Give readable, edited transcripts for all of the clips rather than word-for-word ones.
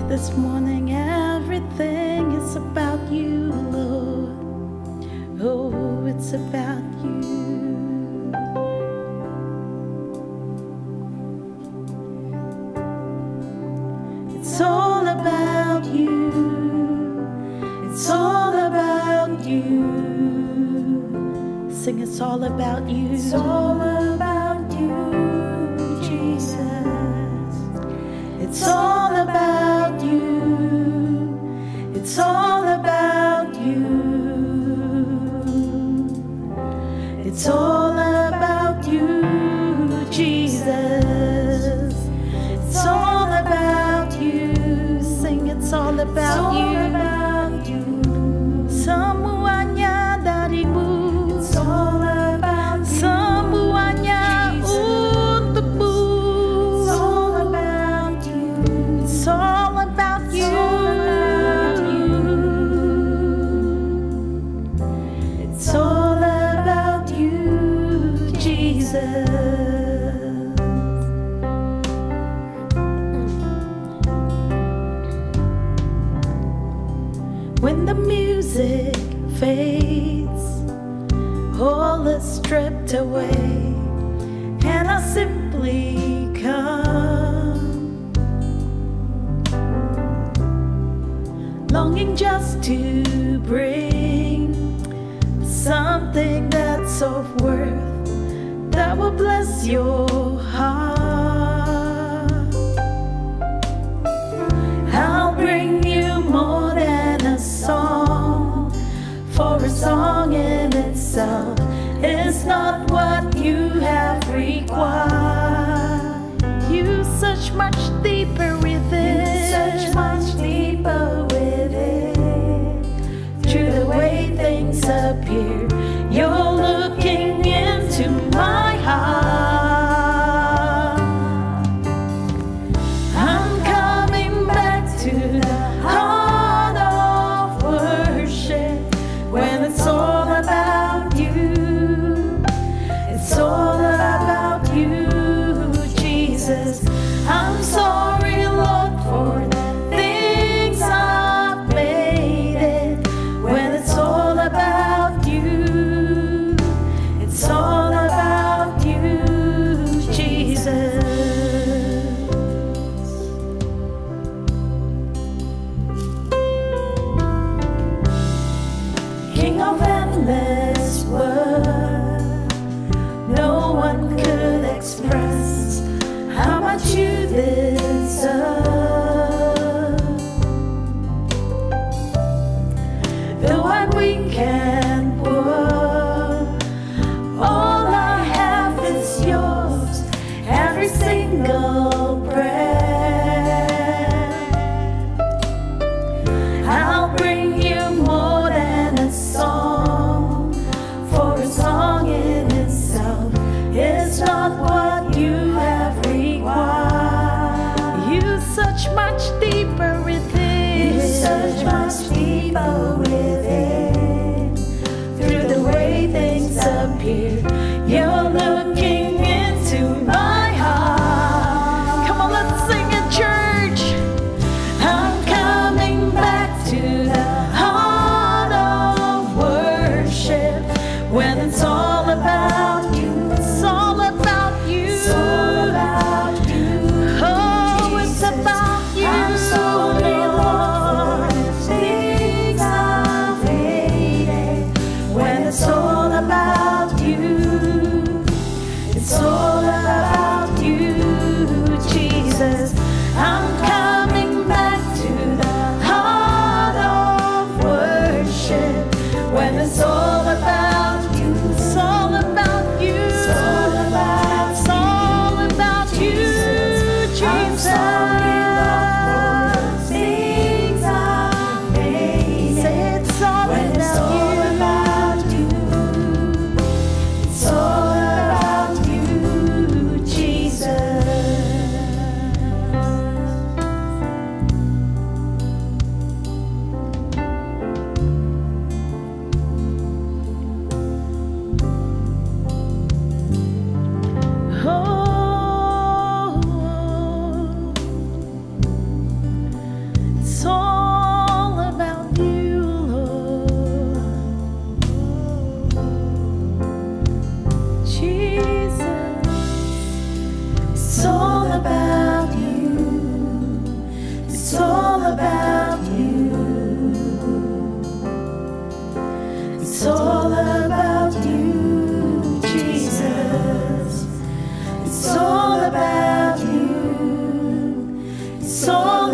This morning everything is about you, Lord. Oh, it's about you. It's all about you. It's all about you. Sing, it's all about you. It's all about you, Jesus. It's all about you. It's all about you. It's all about you, Jesus. It's all about you. Sing, it's all about you. Semuanya darimu. It's all about you. Semuanya untukmu. It's all about you. It's all about you. It's all about you, Jesus. When the music fades, all is stripped away, and I simply come, longing just to bring something that's of worth, that will bless your heart. I'll bring you more than a song, for a song in itself is not what you have required. You search much deeper within. You search much deeper within. Through the way things appear, you're looking into my heart. I'm coming back to the heart of worship, when it's all about you. It's all about you, Jesus. I'm sorry, Lord, for the things I've made it. When it's all about you, it's all about you, Jesus. King of endless world, no one could express how much you deserve. Though I'm weak and poor, all I have is yours, every single breath. I'll bring you more than a song, for a song in itself is not what you have required. You search much deeper within. You search much deeper within. Through the way things appear, you're looking into my heart. Come on, let's sing it, church. I'm coming back to the heart of worship, when it's all about you. It's all about you. It's all about you. Oh, it's about you. I'm sorry, Lord, for the things I've hated. When it's all about you.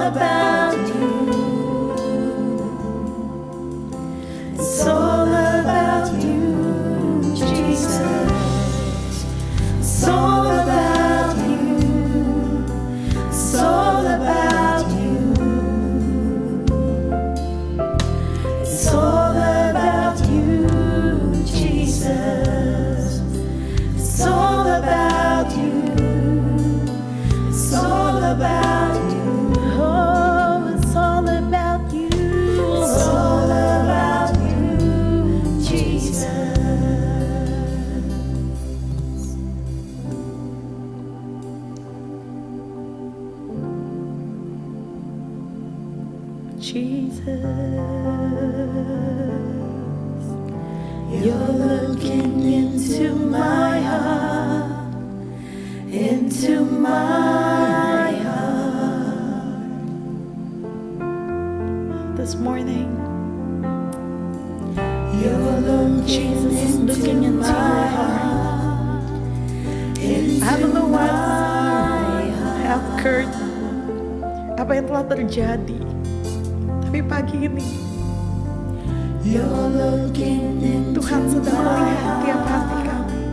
about you. It's all about you, Jesus. It's all about you. It's all about you. It's all about you, Jesus. It's all about you. It's all about you. Oh, it's all about you. It's all about you, Jesus. Jesus, you're looking into my heart, into my heart. This morning, you're looking into my heart. I don't know what have occurred, apa yang telah terjadi, tapi pagi ini Tuhan sedang melihat tiap hati kami.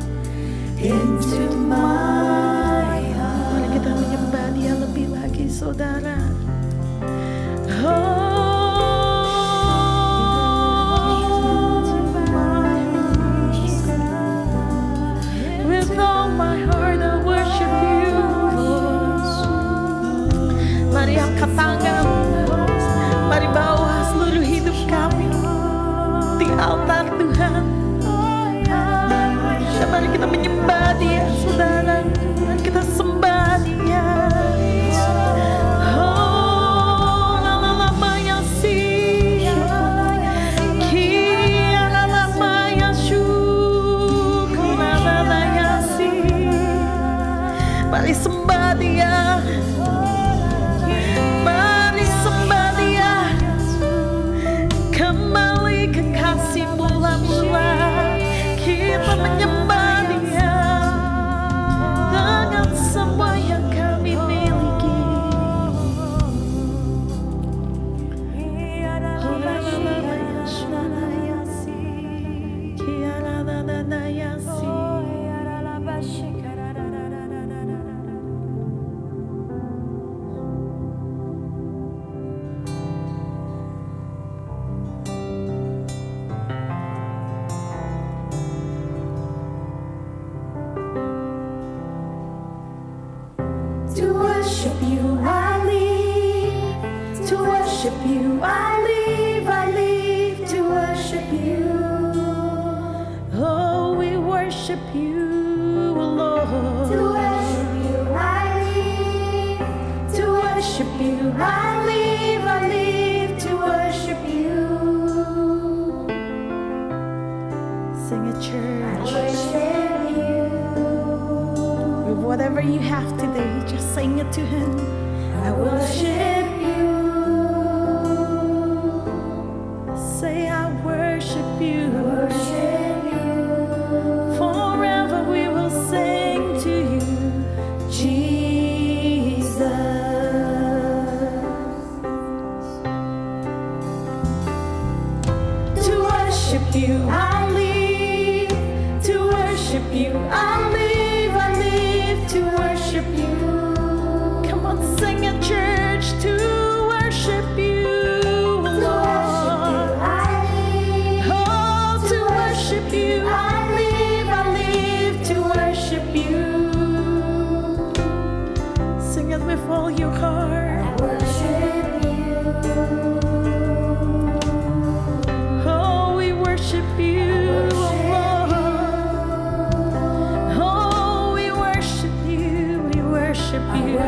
Mari kita menyembah Dia lebih lagi, saudara. With all my heart I worship you. Mari angkat tangan, mari bawa seluruh hidup kami di altar Tuhan. Mari kita menyembah Dia, saudara. Mari kita sembah Dia. Oh, la la la maya si, kia la la maya shu, la la la ya si. Mari sembah Dia. Mari sembah Dia. Kembali ke kasih mula-mula. Kita menyembah Dia dengan semua yang kami miliki. To worship you I live, to worship you I live to worship you. Oh, we worship you, Lord. To worship you I live, to worship you I live to worship you. Sing it, church. I worship you. With whatever you have today, just sing it to Him. I worship you. Say, I worship you. I worship you. Forever we will sing to you, Jesus. To worship you I live, to worship you I live to worship you. Come on, sing it, church. To worship you, Lord. Oh, to worship you I live to worship you. Sing it with all your heart. I worship you. Oh, we worship you, Lord. Oh, we worship you, we worship you.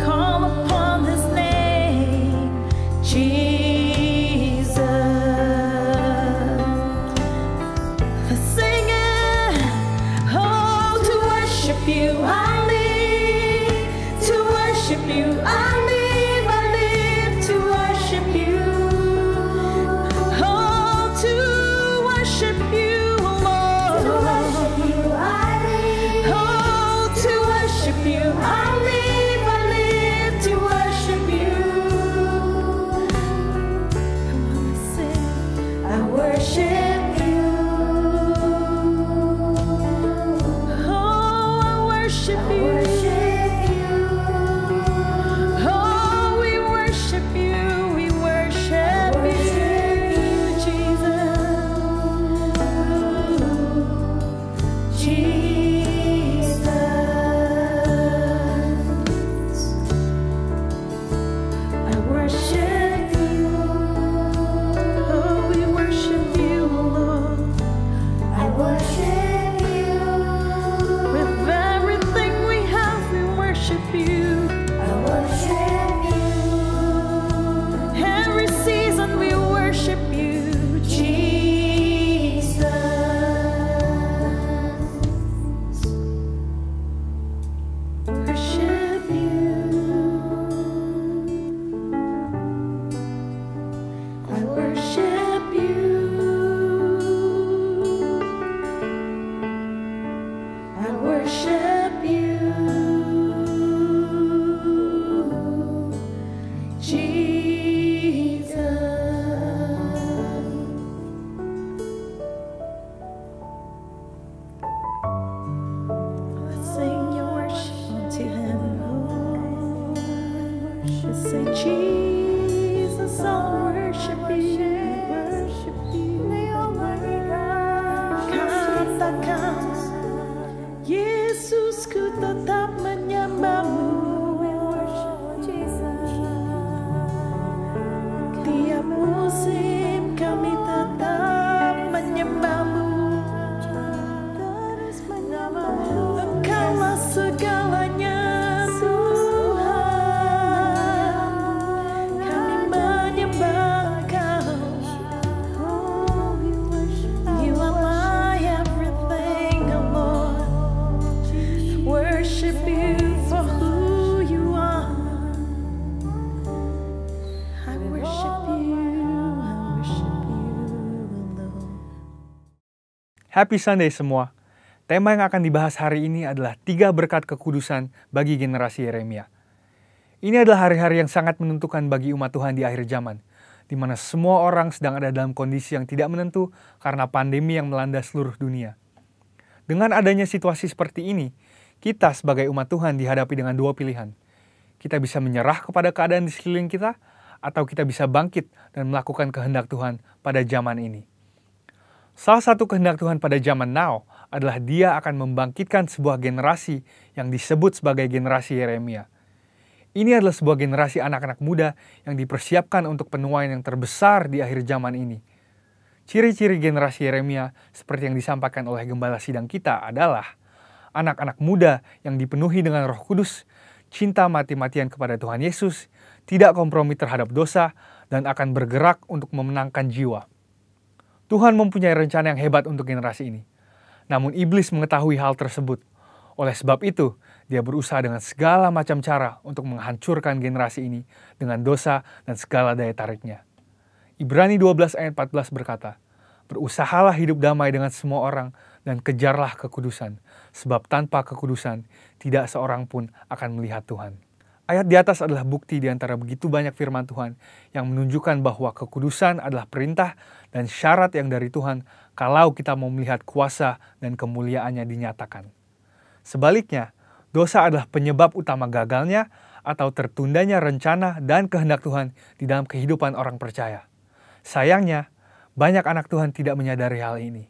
Call upon His name, Jesus. Sing it. Oh, to worship you I live, to worship you I live to worship you. Oh, to worship you, Lord. To worship you I live. Oh, to worship you I live Say, Jesus, I'll worship you. Katakan, Yesus, ku tetap menyembahmu. Tiap musim kami tetap menyembahmu. Engkaulah segalanya, Tuhan. Kami menyembah Kau. You are my everything, oh Lord. Worship you for who you are. I worship you alone. Happy Sunday semua. Tema yang akan dibahas hari ini adalah 3 berkat kekudusan bagi generasi Yeremia. Ini adalah hari-hari yang sangat menentukan bagi umat Tuhan di akhir zaman, di mana semua orang sedang ada dalam kondisi yang tidak menentu karena pandemi yang melanda seluruh dunia. Dengan adanya situasi seperti ini, kita sebagai umat Tuhan dihadapi dengan 2 pilihan. Kita bisa menyerah kepada keadaan di sekeliling kita, atau kita bisa bangkit dan melakukan kehendak Tuhan pada zaman ini. Salah satu kehendak Tuhan pada zaman now adalah Dia akan membangkitkan sebuah generasi yang disebut sebagai generasi Yeremia. Ini adalah sebuah generasi anak-anak muda yang dipersiapkan untuk penuaian yang terbesar di akhir zaman ini. Ciri-ciri generasi Yeremia seperti yang disampaikan oleh gembala sidang kita adalah anak-anak muda yang dipenuhi dengan Roh Kudus, cinta mati-matian kepada Tuhan Yesus, tidak kompromi terhadap dosa, dan akan bergerak untuk memenangkan jiwa. Tuhan mempunyai rencana yang hebat untuk generasi ini. Namun iblis mengetahui hal tersebut. Oleh sebab itu, dia berusaha dengan segala macam cara untuk menghancurkan generasi ini dengan dosa dan segala daya tariknya. Ibrani 12 ayat 14 berkata, "Berusahalah hidup damai dengan semua orang dan kejarlah kekudusan, sebab tanpa kekudusan tidak seorang pun akan melihat Tuhan." Ayat di atas adalah bukti di antara begitu banyak firman Tuhan yang menunjukkan bahwa kekudusan adalah perintah dan syarat yang dari Tuhan kalau kita mau melihat kuasa dan kemuliaannya dinyatakan. Sebaliknya, dosa adalah penyebab utama gagalnya atau tertundanya rencana dan kehendak Tuhan di dalam kehidupan orang percaya. Sayangnya, banyak anak Tuhan tidak menyadari hal ini.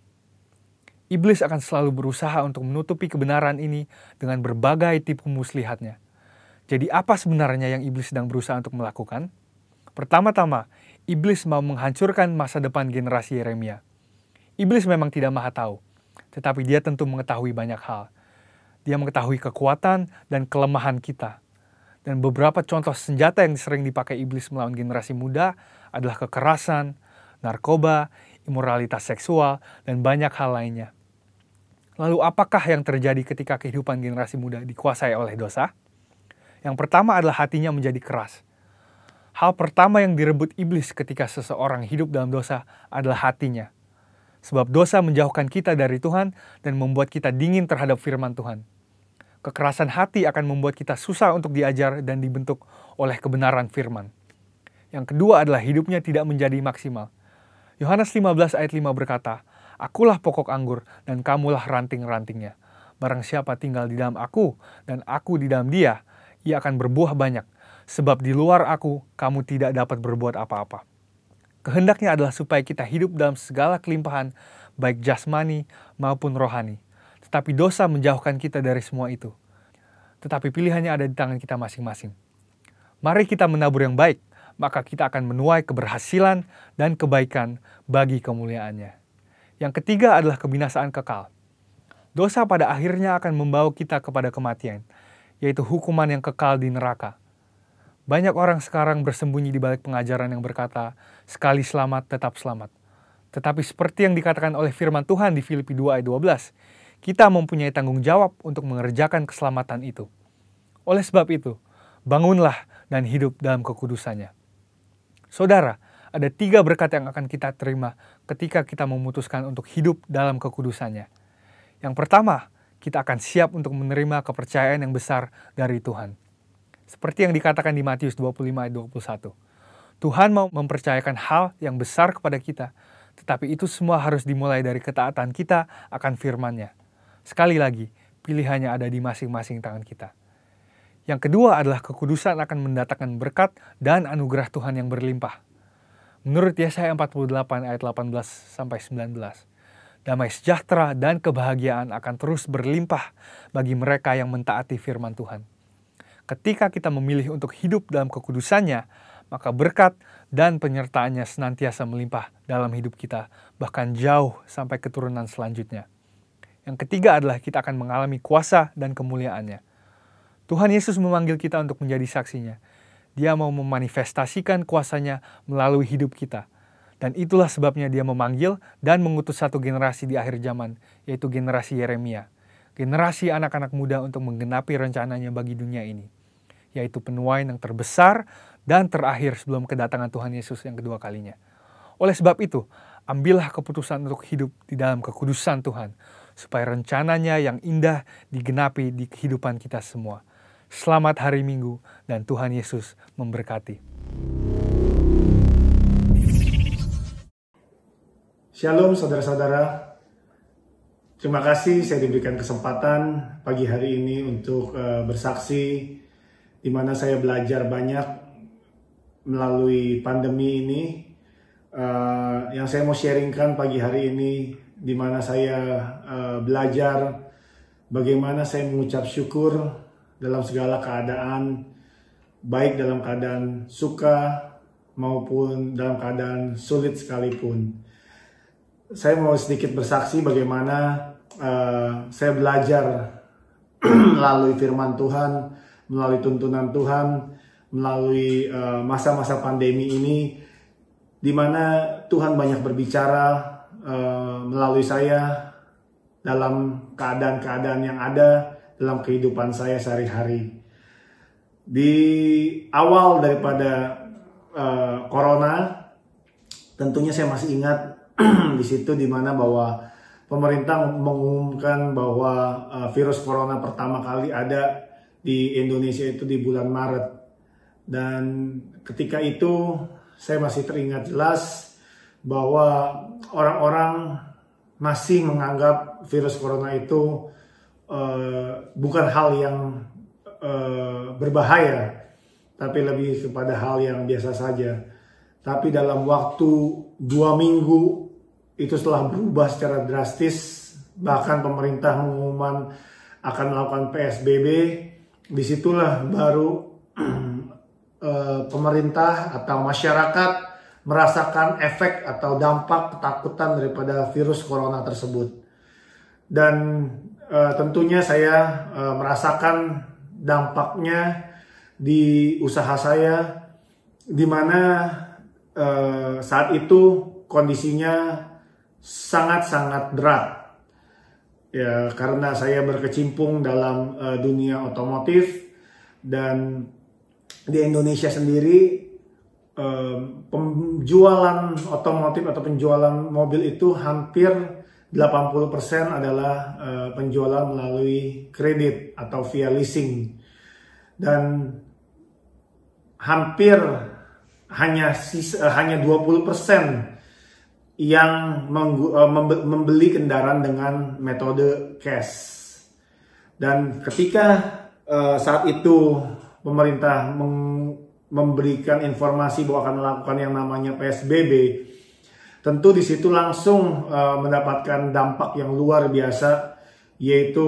Iblis akan selalu berusaha untuk menutupi kebenaran ini dengan berbagai tipu muslihatnya. Jadi apa sebenarnya yang iblis sedang berusaha untuk melakukan? Pertama-tama, iblis mau menghancurkan masa depan generasi Yeremia. Iblis memang tidak maha tahu, tetapi dia tentu mengetahui banyak hal. Dia mengetahui kekuatan dan kelemahan kita. Dan beberapa contoh senjata yang sering dipakai iblis melawan generasi muda adalah kekerasan, narkoba, imoralitas seksual, dan banyak hal lainnya. Lalu apakah yang terjadi ketika kehidupan generasi muda dikuasai oleh dosa? Yang pertama adalah hatinya menjadi keras. Hal pertama yang direbut iblis ketika seseorang hidup dalam dosa adalah hatinya. Sebab dosa menjauhkan kita dari Tuhan dan membuat kita dingin terhadap firman Tuhan. Kekerasan hati akan membuat kita susah untuk diajar dan dibentuk oleh kebenaran firman. Yang kedua adalah hidupnya tidak menjadi maksimal. Yohanes 15 ayat 5 berkata, "Akulah pokok anggur dan kamulah ranting-rantingnya. Barang siapa tinggal di dalam aku dan aku di dalam dia, ia akan berbuah banyak, sebab di luar aku, kamu tidak dapat berbuat apa-apa." Kehendaknya adalah supaya kita hidup dalam segala kelimpahan, baik jasmani maupun rohani. Tetapi dosa menjauhkan kita dari semua itu. Tetapi pilihannya ada di tangan kita masing-masing. Mari kita menabur yang baik, maka kita akan menuai keberhasilan dan kebaikan bagi kemuliaannya. Yang ketiga adalah kebinasaan kekal. Dosa pada akhirnya akan membawa kita kepada kematian, yaitu hukuman yang kekal di neraka. Banyak orang sekarang bersembunyi di balik pengajaran yang berkata, sekali selamat tetap selamat. Tetapi seperti yang dikatakan oleh firman Tuhan di Filipi 2 ayat 12, kita mempunyai tanggung jawab untuk mengerjakan keselamatan itu. Oleh sebab itu, bangunlah dan hidup dalam kekudusannya. Saudara, ada 3 berkat yang akan kita terima ketika kita memutuskan untuk hidup dalam kekudusannya. Yang pertama, kita akan siap untuk menerima kepercayaan yang besar dari Tuhan. Seperti yang dikatakan di Matius 25 ayat 21. Tuhan mau mempercayakan hal yang besar kepada kita, tetapi itu semua harus dimulai dari ketaatan kita akan firman-Nya. Sekali lagi, pilihannya ada di masing-masing tangan kita. Yang kedua adalah kekudusan akan mendatangkan berkat dan anugerah Tuhan yang berlimpah. Menurut Yesaya 48 ayat 18-19, damai sejahtera dan kebahagiaan akan terus berlimpah bagi mereka yang mentaati firman Tuhan. Ketika kita memilih untuk hidup dalam kekudusannya, maka berkat dan penyertaannya senantiasa melimpah dalam hidup kita, bahkan jauh sampai keturunan selanjutnya. Yang ketiga adalah kita akan mengalami kuasa dan kemuliaannya. Tuhan Yesus memanggil kita untuk menjadi saksinya. Dia mau memanifestasikan kuasanya melalui hidup kita. Dan itulah sebabnya dia memanggil dan mengutus satu generasi di akhir zaman, yaitu generasi Yeremia. Generasi anak-anak muda untuk menggenapi rencananya bagi dunia ini, yaitu penuaian yang terbesar dan terakhir sebelum kedatangan Tuhan Yesus yang kedua kalinya. Oleh sebab itu, ambillah keputusan untuk hidup di dalam kekudusan Tuhan, supaya rencananya yang indah digenapi di kehidupan kita semua. Selamat hari Minggu dan Tuhan Yesus memberkati. Shalom saudara-saudara. Terima kasih saya diberikan kesempatan pagi hari ini untuk bersaksi, di mana saya belajar banyak melalui pandemi ini. Yang saya mau sharingkan pagi hari ini, di mana saya belajar bagaimana saya mengucap syukur dalam segala keadaan, baik dalam keadaan suka maupun dalam keadaan sulit sekalipun. Saya mau sedikit bersaksi bagaimana saya belajar melalui firman Tuhan, melalui tuntunan Tuhan, melalui masa-masa pandemi ini, di mana Tuhan banyak berbicara melalui saya dalam keadaan-keadaan yang ada dalam kehidupan saya sehari-hari. Di awal daripada corona, tentunya saya masih ingat di situ di mana bahwa pemerintah mengumumkan bahwa virus corona pertama kali ada di Indonesia itu di bulan Maret. Dan ketika itu saya masih teringat jelas bahwa orang-orang masih menganggap virus corona itu bukan hal yang berbahaya, tapi lebih kepada hal yang biasa saja. Tapi dalam waktu 2 minggu itu setelah berubah secara drastis, bahkan pemerintah mengumumkan akan melakukan PSBB. Disitulah baru pemerintah atau masyarakat merasakan efek atau dampak ketakutan daripada virus corona tersebut. Dan tentunya saya merasakan dampaknya di usaha saya, di mana saat itu kondisinya sangat-sangat berat. Ya, karena saya berkecimpung dalam dunia otomotif, dan di Indonesia sendiri penjualan otomotif atau penjualan mobil itu hampir 80% adalah penjualan melalui kredit atau via leasing, dan hampir hanya 20% yang membeli kendaraan dengan metode cash. Dan ketika saat itu pemerintah memberikan informasi bahwa akan melakukan yang namanya PSBB, tentu di situ langsung mendapatkan dampak yang luar biasa, yaitu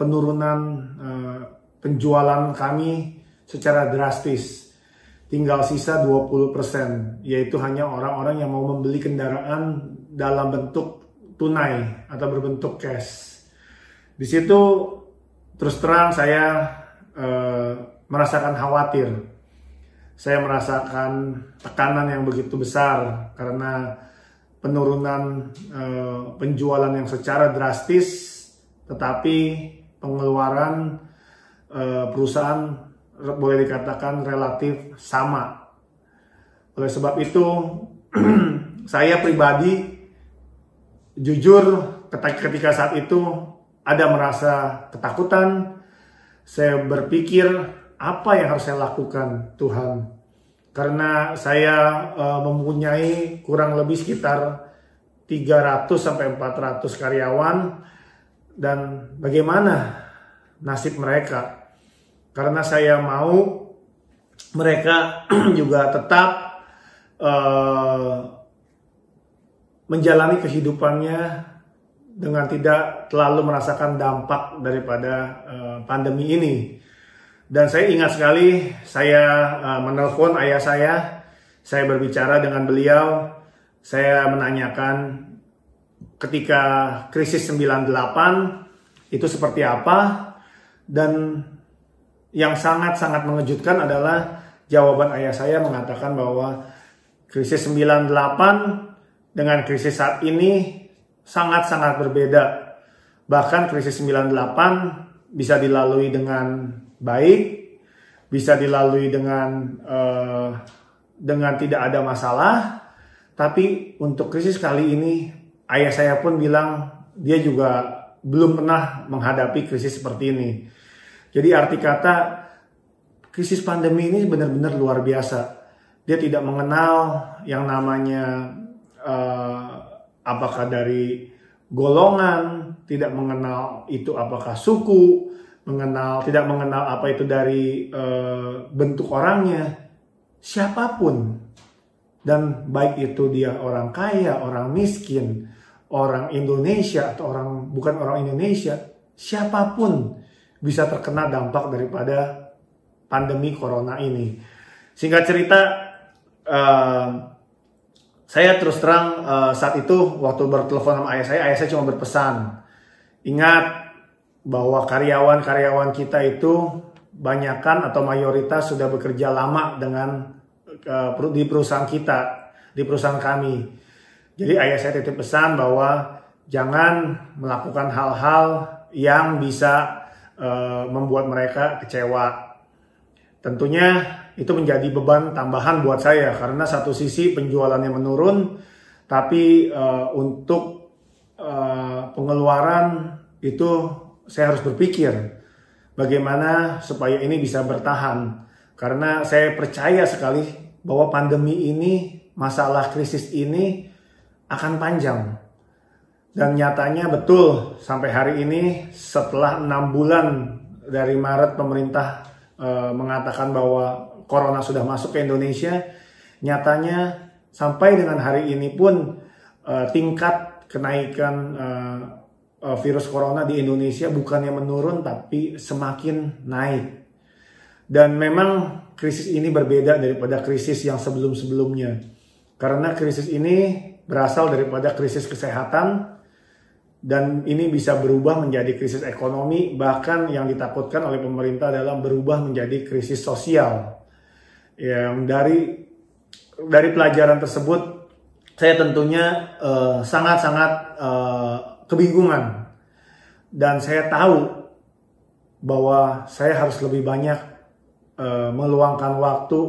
penurunan penjualan kami secara drastis. Tinggal sisa 20%, yaitu hanya orang-orang yang mau membeli kendaraan dalam bentuk tunai atau berbentuk cash. Di situ terus terang saya merasakan khawatir. Saya merasakan tekanan yang begitu besar karena penurunan penjualan yang secara drastis, tetapi pengeluaran perusahaan boleh dikatakan relatif sama. Oleh sebab itu, saya pribadi jujur ketika saat itu ada merasa ketakutan. Saya berpikir, apa yang harus saya lakukan, Tuhan? Karena saya mempunyai kurang lebih sekitar 300-400 karyawan, dan bagaimana nasib mereka? karena saya mau mereka juga tetap menjalani kehidupannya dengan tidak terlalu merasakan dampak daripada pandemi ini. Dan saya ingat sekali, saya menelpon ayah saya berbicara dengan beliau, saya menanyakan ketika krisis 98 itu seperti apa, dan yang sangat-sangat mengejutkan adalah jawaban ayah saya mengatakan bahwa krisis 98 dengan krisis saat ini sangat-sangat berbeda. Bahkan krisis 98 bisa dilalui dengan baik, bisa dilalui dengan tidak ada masalah. Tapi untuk krisis kali ini, ayah saya pun bilang dia juga belum pernah menghadapi krisis seperti ini. Jadi arti kata, krisis pandemi ini benar-benar luar biasa. Dia tidak mengenal yang namanya apakah dari golongan, tidak mengenal itu apakah suku, tidak mengenal apa itu dari bentuk orangnya, siapapun. Dan baik itu dia orang kaya, orang miskin, orang Indonesia atau bukan orang Indonesia, siapapun bisa terkena dampak daripada pandemi corona ini. Singkat cerita, saya terus terang saat itu waktu bertelepon sama ayah saya cuma berpesan, ingat bahwa karyawan-karyawan kita itu banyakkan atau mayoritas sudah bekerja lama di perusahaan kita, di perusahaan kami. Jadi ayah saya titip pesan bahwa jangan melakukan hal-hal yang bisa membuat mereka kecewa. Tentunya itu menjadi beban tambahan buat saya, karena satu sisi penjualannya menurun, tapi untuk pengeluaran itu saya harus berpikir bagaimana supaya ini bisa bertahan. Karena saya percaya sekali bahwa pandemi ini, masalah krisis ini akan panjang. Dan nyatanya betul, sampai hari ini setelah 6 bulan dari Maret pemerintah mengatakan bahwa corona sudah masuk ke Indonesia, nyatanya sampai dengan hari ini pun tingkat kenaikan virus corona di Indonesia bukannya menurun tapi semakin naik. Dan memang krisis ini berbeda daripada krisis yang sebelum-sebelumnya. Karena krisis ini berasal daripada krisis kesehatan, dan ini bisa berubah menjadi krisis ekonomi, bahkan yang ditakutkan oleh pemerintah adalah berubah menjadi krisis sosial. Yang dari pelajaran tersebut, saya tentunya sangat-sangat kebingungan. Dan saya tahu bahwa saya harus lebih banyak meluangkan waktu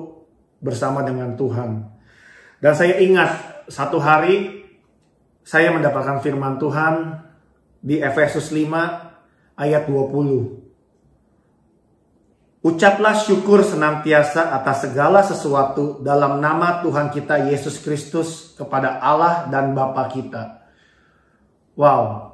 bersama dengan Tuhan. Dan saya ingat satu hari saya mendapatkan firman Tuhan di Efesus 5 ayat 20. Ucaplah syukur senantiasa atas segala sesuatu dalam nama Tuhan kita Yesus Kristus kepada Allah dan Bapa kita. Wow.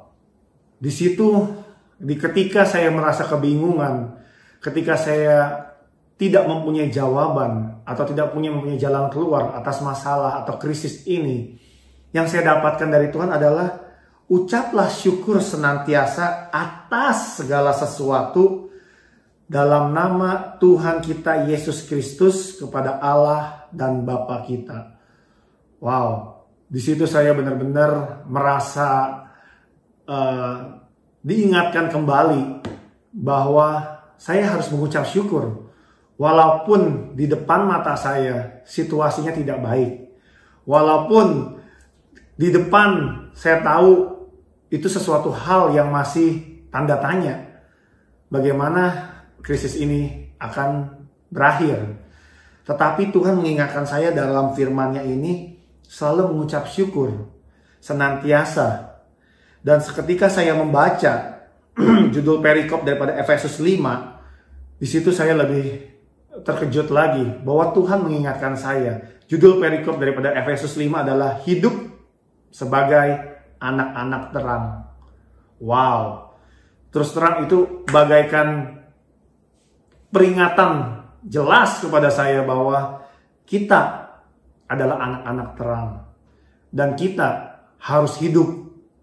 Di situ, ketika saya merasa kebingungan, ketika saya tidak mempunyai jawaban atau tidak mempunyai jalan keluar atas masalah atau krisis ini, yang saya dapatkan dari Tuhan adalah ucaplah syukur senantiasa atas segala sesuatu dalam nama Tuhan kita Yesus Kristus kepada Allah dan Bapa kita. Wow, di situ saya benar-benar merasa diingatkan kembali bahwa saya harus mengucap syukur. Walaupun di depan mata saya situasinya tidak baik. Walaupun di depan saya tahu itu sesuatu hal yang masih tanda tanya. Bagaimana krisis ini akan berakhir. Tetapi Tuhan mengingatkan saya dalam firman-Nya ini selalu mengucap syukur senantiasa. Dan seketika saya membaca judul perikop daripada Efesus 5, di situ saya lebih terkejut lagi bahwa Tuhan mengingatkan saya. Judul perikop daripada Efesus 5 adalah hidup sebagai anak-anak terang. Wow. Terus terang itu bagaikan peringatan jelas kepada saya bahwa kita adalah anak-anak terang. Dan kita harus hidup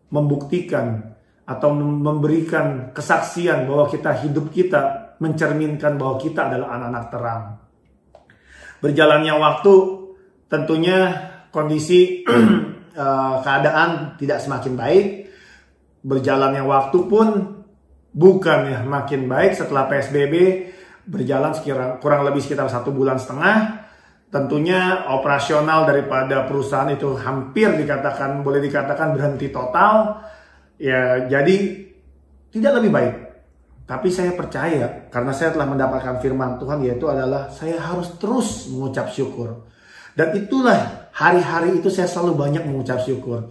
membuktikan atau memberikan kesaksian bahwa hidup kita mencerminkan bahwa kita adalah anak-anak terang. Berjalannya waktu, tentunya kondisi keadaan tidak semakin baik. Berjalannya waktu pun bukan makin baik setelah PSBB berjalan kurang lebih sekitar 1,5 bulan. Tentunya operasional daripada perusahaan itu boleh dikatakan berhenti total. Ya, jadi tidak lebih baik. Tapi saya percaya karena saya telah mendapatkan firman Tuhan, yaitu adalah saya harus terus mengucap syukur. Dan itulah hari-hari itu saya selalu banyak mengucap syukur.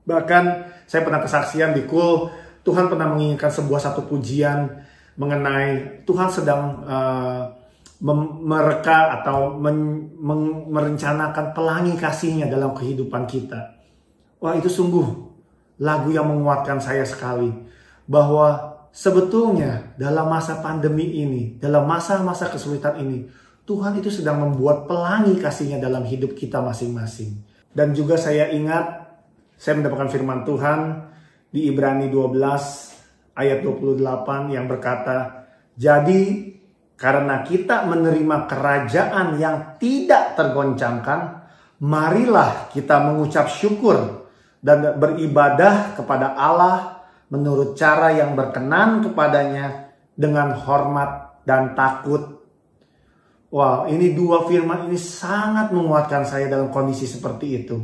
Bahkan saya pernah kesaksian di KUL, Tuhan pernah menginginkan satu pujian mengenai Tuhan sedang mereka atau merencanakan pelangi kasih-Nya dalam kehidupan kita. Wah, itu sungguh lagu yang menguatkan saya sekali. Bahwa sebetulnya dalam masa pandemi ini, dalam masa-masa kesulitan ini, Tuhan itu sedang membuat pelangi kasih-Nya dalam hidup kita masing-masing. Dan juga saya ingat, saya mendapatkan firman Tuhan di Ibrani 12 ayat 28 yang berkata, jadi karena kita menerima kerajaan yang tidak tergoncangkan, marilah kita mengucap syukur dan beribadah kepada Allah menurut cara yang berkenan kepadanya dengan hormat dan takut. Wah, ini dua firman ini sangat menguatkan saya dalam kondisi seperti itu.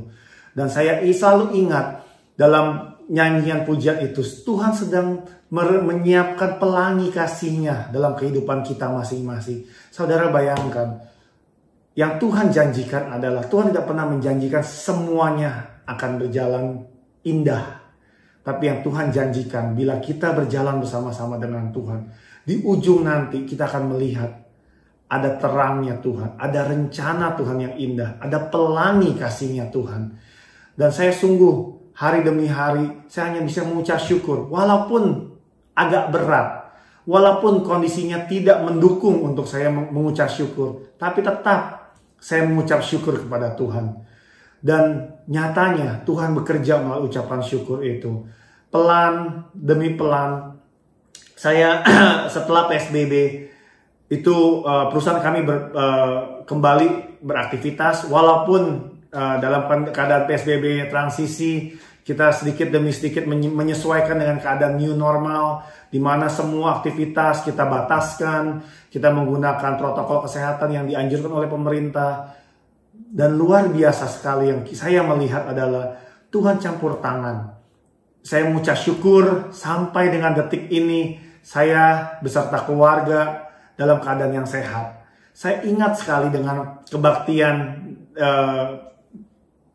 Dan saya selalu ingat dalam nyanyian pujian itu, Tuhan sedang menyiapkan pelangi kasih-Nya dalam kehidupan kita masing-masing. Saudara bayangkan, yang Tuhan janjikan adalah, Tuhan tidak pernah menjanjikan semuanya akan berjalan indah. Tapi yang Tuhan janjikan, bila kita berjalan bersama-sama dengan Tuhan, di ujung nanti kita akan melihat ada terangnya Tuhan, ada rencana Tuhan yang indah, ada pelangi kasih-Nya Tuhan. Dan saya sungguh hari demi hari saya hanya bisa mengucap syukur, walaupun agak berat, walaupun kondisinya tidak mendukung untuk saya mengucap syukur, tapi tetap saya mengucap syukur kepada Tuhan. Dan nyatanya Tuhan bekerja melalui ucapan syukur itu. Pelan demi pelan, saya setelah PSBB itu perusahaan kami kembali beraktivitas, walaupun dalam keadaan PSBB transisi, kita sedikit demi sedikit menyesuaikan dengan keadaan new normal, di mana semua aktivitas kita bataskan, kita menggunakan protokol kesehatan yang dianjurkan oleh pemerintah. Dan luar biasa sekali yang saya melihat adalah Tuhan campur tangan. Saya mengucap syukur sampai dengan detik ini saya beserta keluarga dalam keadaan yang sehat. Saya ingat sekali dengan kebaktian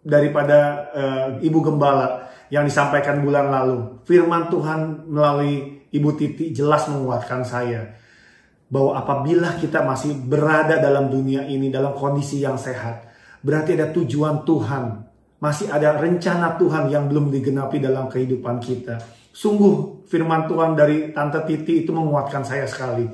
daripada Ibu Gembala yang disampaikan bulan lalu. Firman Tuhan melalui Ibu Titi jelas menguatkan saya bahwa apabila kita masih berada dalam dunia ini dalam kondisi yang sehat, berarti ada tujuan Tuhan, masih ada rencana Tuhan yang belum digenapi dalam kehidupan kita. Sungguh firman Tuhan dari Tante Titi itu menguatkan saya sekali,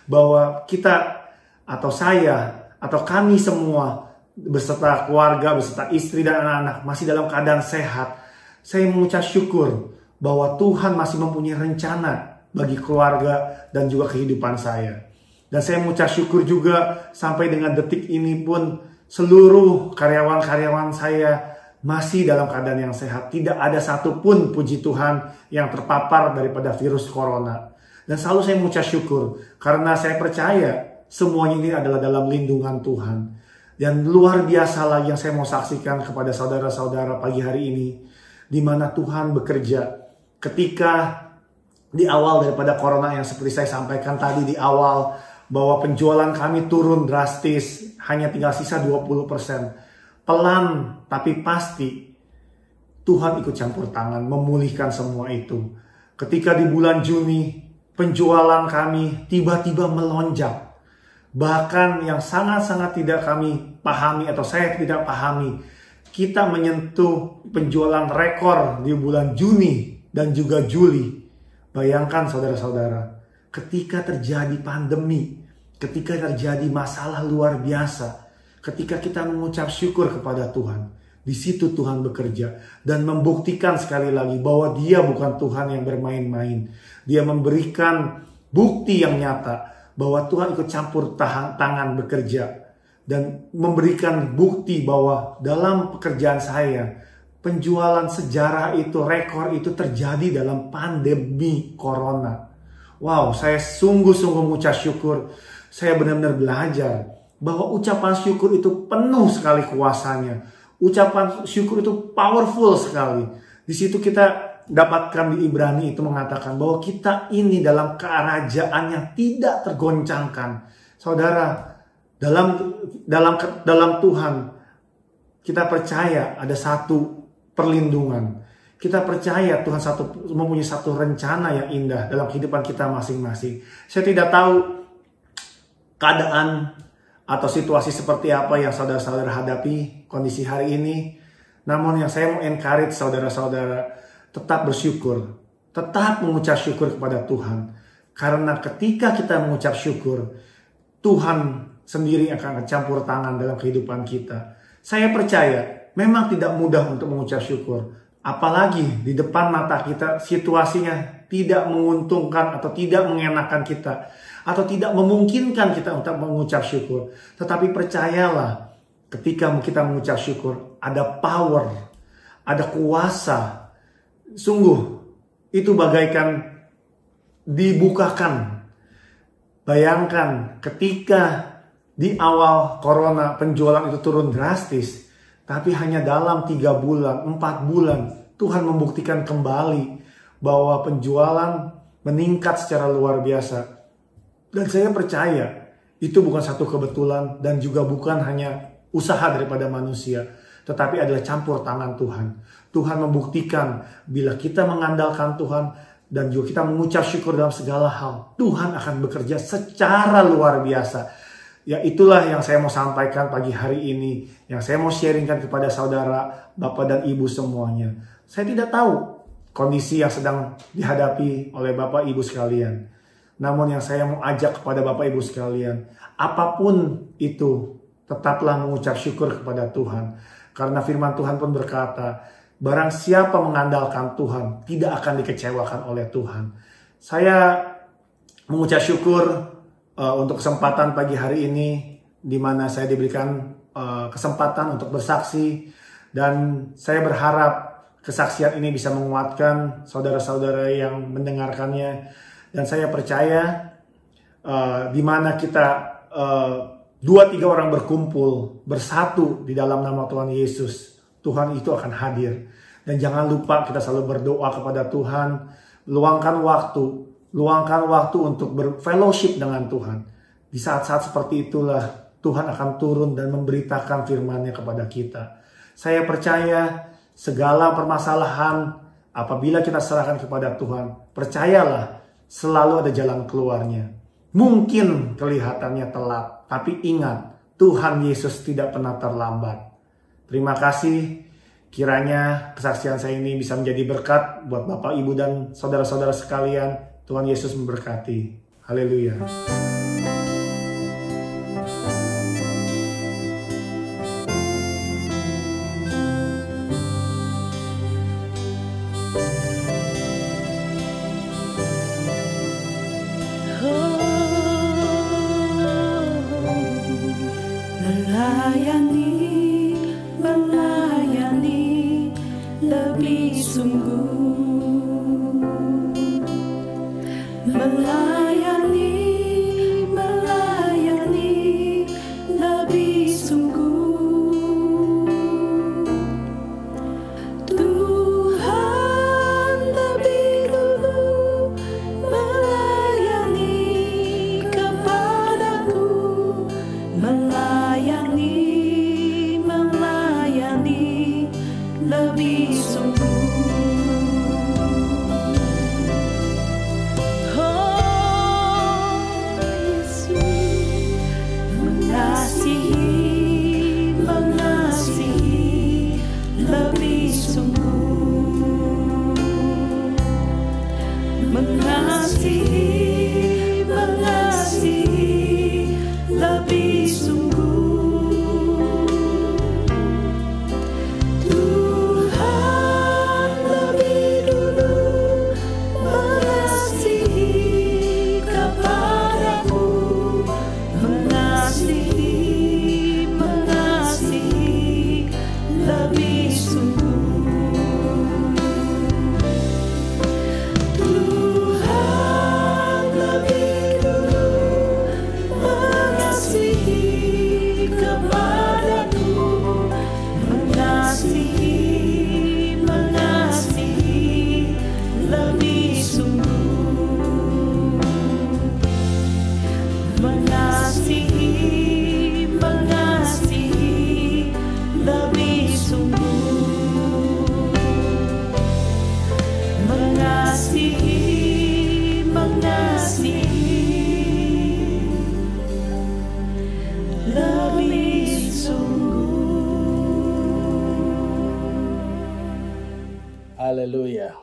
bahwa kita atau saya atau kami semua beserta keluarga, beserta istri dan anak-anak masih dalam keadaan sehat. Saya mengucap syukur bahwa Tuhan masih mempunyai rencana bagi keluarga dan juga kehidupan saya. Dan saya mengucap syukur juga sampai dengan detik ini pun seluruh karyawan-karyawan saya masih dalam keadaan yang sehat. Tidak ada satupun, puji Tuhan, yang terpapar daripada virus corona. Dan selalu saya mengucap syukur karena saya percaya semuanya ini adalah dalam lindungan Tuhan. Dan luar biasa lagi yang saya mau saksikan kepada saudara-saudara pagi hari ini, di mana Tuhan bekerja ketika di awal daripada corona yang seperti saya sampaikan tadi di awal, bahwa penjualan kami turun drastis, hanya tinggal sisa 20%. Pelan tapi pasti Tuhan ikut campur tangan memulihkan semua itu. Ketika di bulan Juni penjualan kami tiba-tiba melonjak, bahkan yang sangat-sangat tidak kami pahami atau saya tidak pahami, kita menyentuh penjualan rekor di bulan Juni dan juga Juli. Bayangkan saudara-saudara, ketika terjadi pandemi, ketika terjadi masalah luar biasa, ketika kita mengucap syukur kepada Tuhan, di situ Tuhan bekerja dan membuktikan sekali lagi bahwa Dia bukan Tuhan yang bermain-main. Dia memberikan bukti yang nyata bahwa Tuhan ikut campur tangan bekerja dan memberikan bukti bahwa dalam pekerjaan saya, penjualan sejarah itu, rekor itu terjadi dalam pandemi corona. Wow, saya sungguh-sungguh mengucap syukur. Saya benar-benar belajar bahwa ucapan syukur itu penuh sekali kuasanya. Ucapan syukur itu powerful sekali. Di situ kita dapatkan di Ibrani itu mengatakan bahwa kita ini dalam kerajaan yang tidak tergoncangkan. Saudara, dalam Tuhan kita percaya ada satu perlindungan. Kita percaya Tuhan mempunyai satu rencana yang indah dalam kehidupan kita masing-masing. Saya tidak tahu keadaan atau situasi seperti apa yang saudara-saudara hadapi kondisi hari ini. Namun yang saya mau encourage saudara-saudara, tetap bersyukur. Tetap mengucap syukur kepada Tuhan. Karena ketika kita mengucap syukur, Tuhan sendiri akan campur tangan dalam kehidupan kita. Saya percaya memang tidak mudah untuk mengucap syukur. Apalagi di depan mata kita situasinya tidak menguntungkan atau tidak mengenakan kita. Atau tidak memungkinkan kita untuk mengucap syukur. Tetapi percayalah, ketika kita mengucap syukur, ada power, ada kuasa. Sungguh, itu bagaikan dibukakan. Bayangkan ketika di awal corona penjualan itu turun drastis. Tapi hanya dalam 3 bulan, 4 bulan, Tuhan membuktikan kembali bahwa penjualan meningkat secara luar biasa. Dan saya percaya itu bukan satu kebetulan dan juga bukan hanya usaha daripada manusia. Tetapi adalah campur tangan Tuhan. Tuhan membuktikan bila kita mengandalkan Tuhan dan juga kita mengucap syukur dalam segala hal, Tuhan akan bekerja secara luar biasa. Ya, itulah yang saya mau sampaikan pagi hari ini, yang saya mau sharingkan kepada saudara, Bapak dan Ibu semuanya. Saya tidak tahu kondisi yang sedang dihadapi oleh Bapak Ibu sekalian. Namun yang saya mau ajak kepada Bapak Ibu sekalian, apapun itu, tetaplah mengucap syukur kepada Tuhan. Karena firman Tuhan pun berkata, barang siapa mengandalkan Tuhan, tidak akan dikecewakan oleh Tuhan. Saya mengucap syukur untuk kesempatan pagi hari ini, di mana saya diberikan kesempatan untuk bersaksi. Dan saya berharap kesaksian ini bisa menguatkan saudara-saudara yang mendengarkannya. Dan saya percaya di mana kita 2-3 orang berkumpul, bersatu di dalam nama Tuhan Yesus, Tuhan itu akan hadir. Dan jangan lupa kita selalu berdoa kepada Tuhan, luangkan waktu untuk berfellowship dengan Tuhan. Di saat-saat seperti itulah Tuhan akan turun dan memberitakan firman-Nya kepada kita. Saya percaya segala permasalahan apabila kita serahkan kepada Tuhan, percayalah selalu ada jalan keluarnya. Mungkin kelihatannya telat, tapi ingat, Tuhan Yesus tidak pernah terlambat. Terima kasih. Kiranya kesaksian saya ini bisa menjadi berkat buat Bapak, Ibu, dan saudara-saudara sekalian. Tuhan Yesus memberkati. Haleluya. Melayani lebih sungguh, melayani lebih sungguh. Tuhan lebih dulu melayani kepadaku, melayani lebih sungguh. Oh Yesus, mengasihi lebih sungguh, mengasihi Haleluya.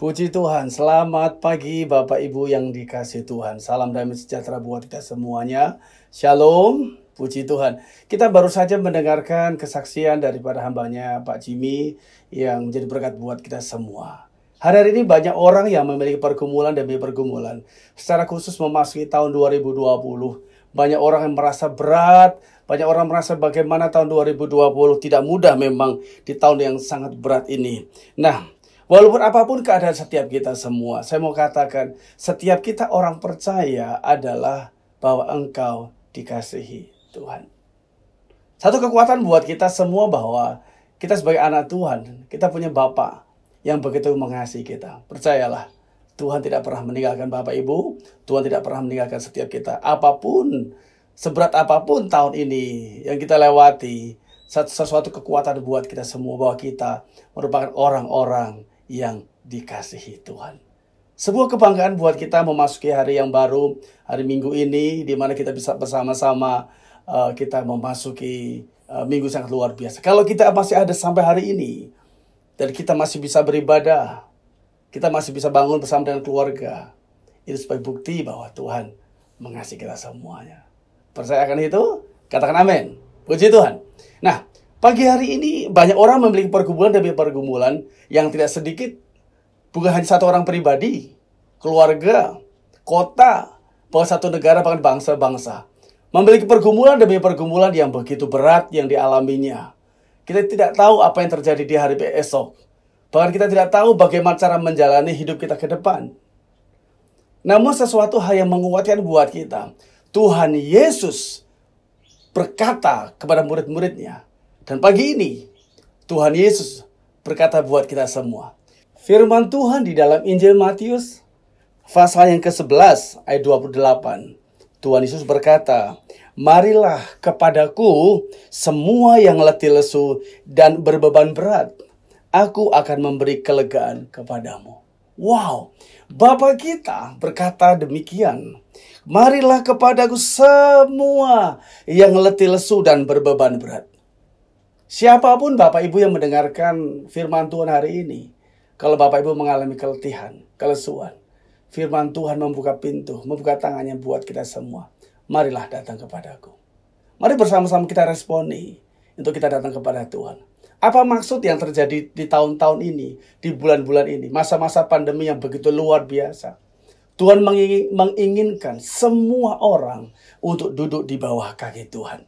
Puji Tuhan, selamat pagi Bapak Ibu yang dikasihi Tuhan. Salam damai sejahtera buat kita semuanya. Shalom, puji Tuhan. Kita baru saja mendengarkan kesaksian daripada hambanya Pak Jimmy yang menjadi berkat buat kita semua. Hari ini banyak orang yang memiliki pergumulan demi pergumulan. Secara khusus memasuki tahun 2020. Banyak orang yang merasa berat, banyak orang merasa bagaimana tahun 2020 tidak mudah memang di tahun yang sangat berat ini. Nah, walaupun apapun keadaan setiap kita semua, saya mau katakan, setiap kita orang percaya adalah bahwa engkau dikasihi Tuhan. Satu kekuatan buat kita semua bahwa kita sebagai anak Tuhan, kita punya Bapa yang begitu mengasihi kita. Percayalah, Tuhan tidak pernah meninggalkan Bapak Ibu, Tuhan tidak pernah meninggalkan setiap kita. Apapun, seberat apapun tahun ini yang kita lewati, sesuatu kekuatan buat kita semua bahwa kita merupakan orang-orang yang dikasihi Tuhan. Sebuah kebanggaan buat kita memasuki hari yang baru, hari Minggu ini, di mana kita bisa bersama-sama kita memasuki minggu sangat luar biasa. Kalau kita masih ada sampai hari ini, dan kita masih bisa beribadah, kita masih bisa bangun bersama dengan keluarga, itu sebagai bukti bahwa Tuhan mengasihi kita semuanya. Percaya akan itu? Katakan amin. Puji Tuhan. Nah, pagi hari ini banyak orang memiliki pergumulan demi pergumulan yang tidak sedikit. Bukan hanya satu orang pribadi, keluarga, kota, bahkan satu negara, bahkan bangsa-bangsa. Memiliki pergumulan demi pergumulan yang begitu berat yang dialaminya. Kita tidak tahu apa yang terjadi di hari esok. Bahkan kita tidak tahu bagaimana cara menjalani hidup kita ke depan. Namun sesuatu hal yang menguatkan buat kita. Tuhan Yesus berkata kepada murid-muridnya. Dan pagi ini, Tuhan Yesus berkata buat kita semua. Firman Tuhan di dalam Injil Matius, pasal yang ke-11, ayat 28. Tuhan Yesus berkata, "Marilah kepadaku semua yang letih lesu dan berbeban berat. Aku akan memberi kelegaan kepadamu." Wow, Bapa kita berkata demikian. Marilah kepadaku semua yang letih lesu dan berbeban berat. Siapapun Bapak Ibu yang mendengarkan firman Tuhan hari ini, kalau Bapak Ibu mengalami keletihan, kelesuan, firman Tuhan membuka pintu, membuka tangannya buat kita semua. Marilah datang kepadaku. Mari bersama-sama kita responi untuk kita datang kepada Tuhan. Apa maksud yang terjadi di tahun-tahun ini, di bulan-bulan ini, masa-masa pandemi yang begitu luar biasa? Tuhan menginginkan semua orang untuk duduk di bawah kaki Tuhan.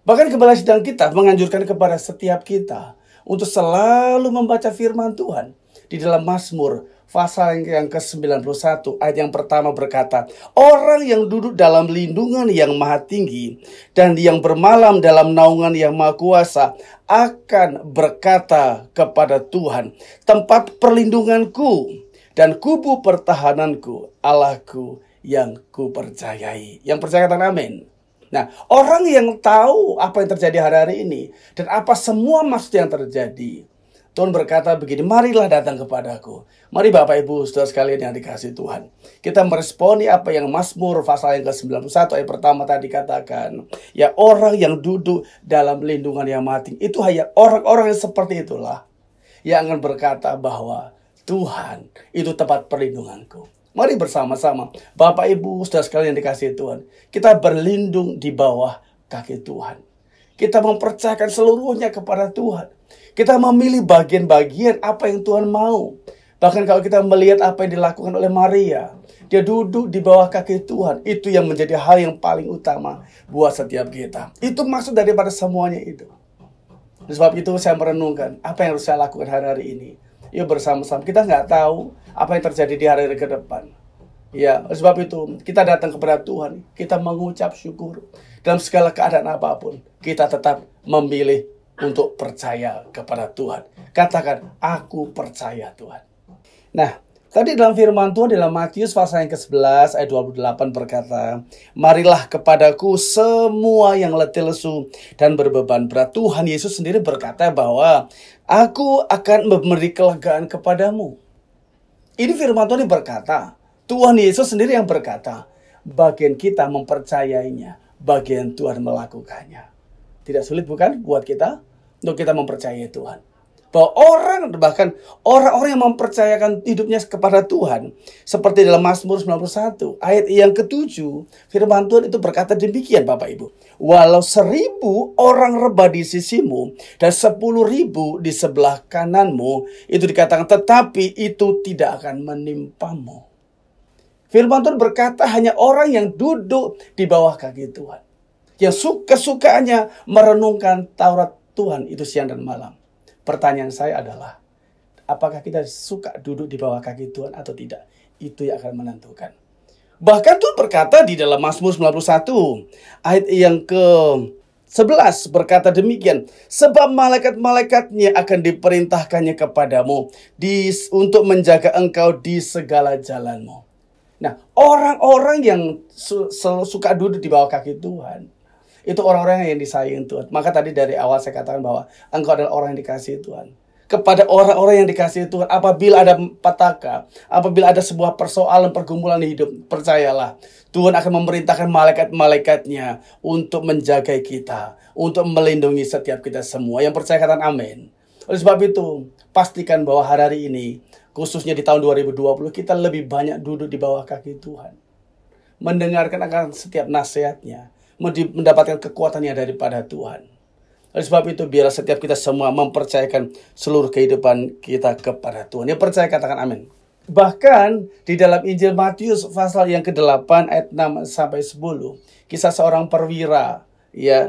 Bahkan Gembala Sidang kita menganjurkan kepada setiap kita untuk selalu membaca firman Tuhan. Di dalam Mazmur, pasal yang ke-91, ayat yang pertama berkata, "Orang yang duduk dalam lindungan yang maha tinggi dan yang bermalam dalam naungan yang maha kuasa akan berkata kepada Tuhan, tempat perlindunganku dan kubu pertahananku, Allahku yang kupercayai." Yang percaya katakan amin. Nah, orang yang tahu apa yang terjadi hari-hari ini dan apa semua maksud yang terjadi, Tuhan berkata begini, marilah datang kepadaku. Mari Bapak Ibu, saudara sekalian yang dikasihi Tuhan. Kita meresponi apa yang Mazmur pasal yang ke-91 ayat pertama tadi katakan. Ya, orang yang duduk dalam lindungan yang mati. Itu hanya orang-orang yang seperti itulah yang akan berkata bahwa Tuhan itu tempat perlindunganku. Mari bersama-sama Bapak Ibu, saudara sekalian yang dikasihi Tuhan. Kita berlindung di bawah kaki Tuhan. Kita mempercayakan seluruhnya kepada Tuhan. Kita memilih bagian-bagian apa yang Tuhan mau. Bahkan kalau kita melihat apa yang dilakukan oleh Maria, dia duduk di bawah kaki Tuhan. Itu yang menjadi hal yang paling utama buat setiap kita. Itu maksud daripada semuanya itu. Oleh sebab itu saya merenungkan apa yang harus saya lakukan hari-hari ini. Yuk bersama-sama. Kita nggak tahu apa yang terjadi di hari-hari ke depan. Ya, oleh sebab itu kita datang kepada Tuhan. Kita mengucap syukur. Dalam segala keadaan apapun, kita tetap memilih untuk percaya kepada Tuhan. Katakan, aku percaya Tuhan. Nah, tadi dalam firman Tuhan dalam Matius pasal yang ke-11 ayat 28 berkata, "Marilah kepadaku semua yang letih lesu dan berbeban berat." Tuhan Yesus sendiri berkata bahwa aku akan memberi kelegaan kepadamu. Ini firman Tuhan yang berkata, Tuhan Yesus sendiri yang berkata, bagian kita mempercayainya, bagian Tuhan melakukannya. Tidak sulit bukan buat kita untuk kita mempercayai Tuhan. Bahwa bahkan orang-orang yang mempercayakan hidupnya kepada Tuhan, seperti dalam Mazmur 91 ayat yang ke-7, firman Tuhan itu berkata demikian, Bapak Ibu. Walau 1.000 orang rebah di sisimu dan 10.000 di sebelah kananmu, itu dikatakan, tetapi itu tidak akan menimpamu. Firman Tuhan berkata hanya orang yang duduk di bawah kaki Tuhan, yang kesukaannya merenungkan Taurat Tuhan itu siang dan malam. Pertanyaan saya adalah, apakah kita suka duduk di bawah kaki Tuhan atau tidak? Itu yang akan menentukan. Bahkan Tuhan berkata di dalam Mazmur 91 ayat yang ke-11 berkata demikian, sebab malaikat-malaikatnya akan diperintahkannya kepadamu untuk menjaga engkau di segala jalanmu. Nah, orang-orang yang suka duduk di bawah kaki Tuhan, itu orang-orang yang disayang Tuhan. Maka tadi dari awal saya katakan bahwa engkau adalah orang yang dikasihi Tuhan. Kepada orang-orang yang dikasihi Tuhan, apabila ada petaka, apabila ada sebuah persoalan, pergumulan di hidup, percayalah, Tuhan akan memerintahkan malaikat-malaikatnya untuk menjaga kita, untuk melindungi setiap kita semua. Yang percaya katakan amin. Oleh sebab itu, pastikan bahwa hari ini, khususnya di tahun 2020, kita lebih banyak duduk di bawah kaki Tuhan. Mendengarkan akan setiap nasihatnya, mendapatkan kekuatannya daripada Tuhan. Oleh sebab itu, biarlah setiap kita semua mempercayakan seluruh kehidupan kita kepada Tuhan. Yang percaya katakan amin. Bahkan di dalam Injil Matius pasal yang ke-8 ayat 6-10, kisah seorang perwira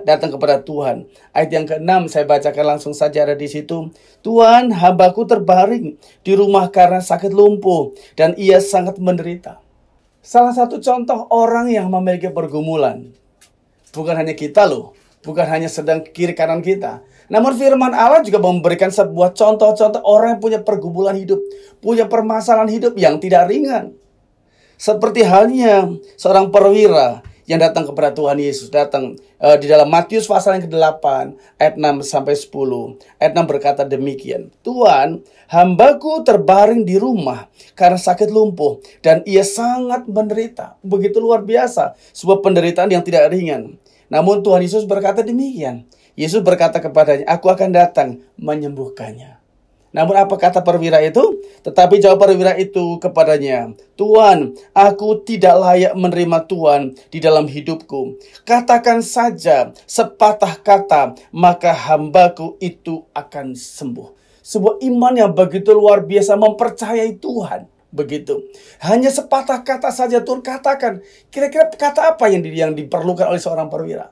datang kepada Tuhan. Ayat yang ke-6 saya bacakan langsung saja, ada di situ. Tuhan, hambaku terbaring di rumah karena sakit lumpuh dan ia sangat menderita. Salah satu contoh orang yang memiliki pergumulan. Bukan hanya kita loh, bukan hanya sedang kiri kanan kita. Namun firman Allah juga memberikan sebuah contoh-contoh orang yang punya pergumulan hidup, punya permasalahan hidup yang tidak ringan. Seperti halnya seorang perwira yang datang kepada Tuhan Yesus. Datang di dalam Matius pasal yang ke-8 ayat 6-10. Ayat 6 berkata demikian. Tuhan, hambaku terbaring di rumah karena sakit lumpuh dan ia sangat menderita. Begitu luar biasa, sebuah penderitaan yang tidak ringan. Namun Tuhan Yesus berkata demikian. Yesus berkata kepadanya, aku akan datang menyembuhkannya. Namun apa kata perwira itu? Tetapi jawab perwira itu kepadanya, Tuhan, aku tidak layak menerima Tuhan di dalam hidupku. Katakan saja sepatah kata, maka hambaku itu akan sembuh. Sebuah iman yang begitu luar biasa, mempercayai Tuhan. Begitu. Hanya sepatah kata saja Tuhan katakan. Kira-kira kata apa yang diperlukan oleh seorang perwira?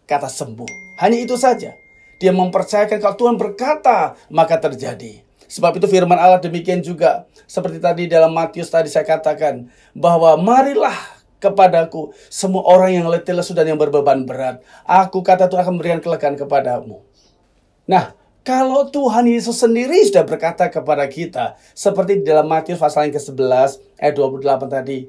Kata sembuh. Hanya itu saja. Dia mempercayakan kalau Tuhan berkata, maka terjadi. Sebab itu firman Allah demikian juga. Seperti tadi dalam Matius tadi saya katakan, bahwa marilah kepadaku semua orang yang letih lesu dan yang berbeban berat. Aku kata Tuhan akan memberikan kelegaan kepadamu. Nah, kalau Tuhan Yesus sendiri sudah berkata kepada kita, seperti di dalam Matius pasal yang ke-11 ayat 28 tadi,